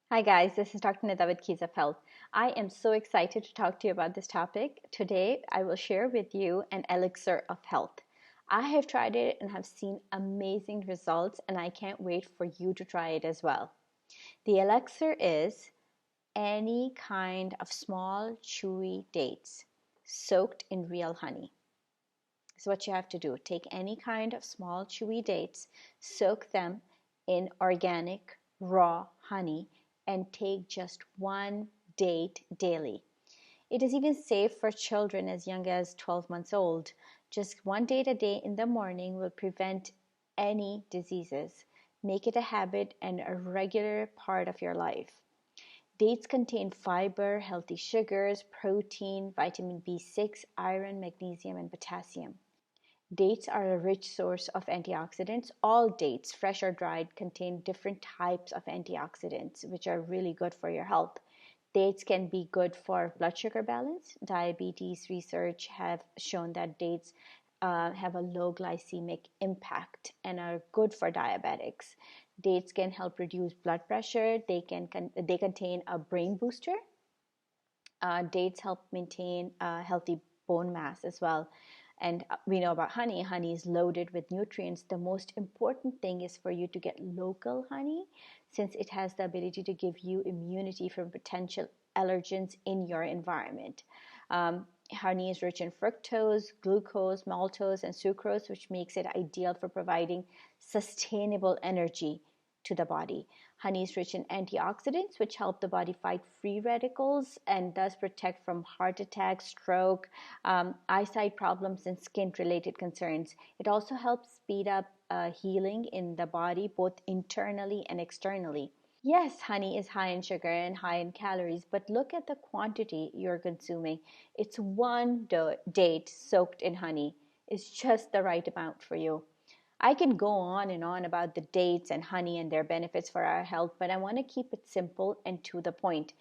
Hi guys, this is Dr. Nida with Keys of Health. I am so excited to talk to you about this topic. Today, I will share with you an elixir of health. I have tried it and have seen amazing results, and I can't wait for you to try it as well. The elixir is any kind of small, chewy dates soaked in real honey. So what you have to do, take any kind of small, chewy dates, soak them in organic, raw honey, and take just one date daily. It is even safe for children as young as 12 months old. Just one date a day in the morning will prevent any diseases. Make it a habit and a regular part of your life. Dates contain fiber, healthy sugars, protein, vitamin B6, iron, magnesium, and potassium. Dates are a rich source of antioxidants. All dates, fresh or dried, contain different types of antioxidants, which are really good for your health. Dates can be good for blood sugar balance. Diabetes research have shown that dates have a low glycemic impact and are good for diabetics. Dates can help reduce blood pressure. They contain a brain booster. Dates help maintain healthy bone mass as well. And we know about honey. Honey is loaded with nutrients. The most important thing is for you to get local honey, since it has the ability to give you immunity from potential allergens in your environment. Honey is rich in fructose, glucose, maltose, and sucrose, which makes it ideal for providing sustainable energy to the body. Honey is rich in antioxidants, which help the body fight free radicals and thus protect from heart attack, stroke, eyesight problems, and skin related concerns. It also helps speed up healing in the body, both internally and externally. Yes, honey is high in sugar and high in calories, but look at the quantity you're consuming. It's one date soaked in honey. It's just the right amount for you. I can go on and on about the dates and honey and their benefits for our health, but I want to keep it simple and to the point.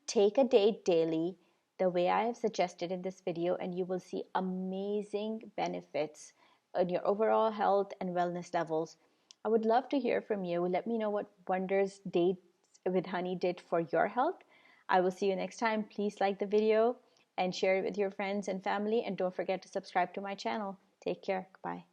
Take a date daily, the way I have suggested in this video, and you will see amazing benefits on your overall health and wellness levels. I would love to hear from you. Let me know what wonders dates with honey did for your health. I will see you next time. Please like the video and share it with your friends and family, and don't forget to subscribe to my channel. Take care. Bye.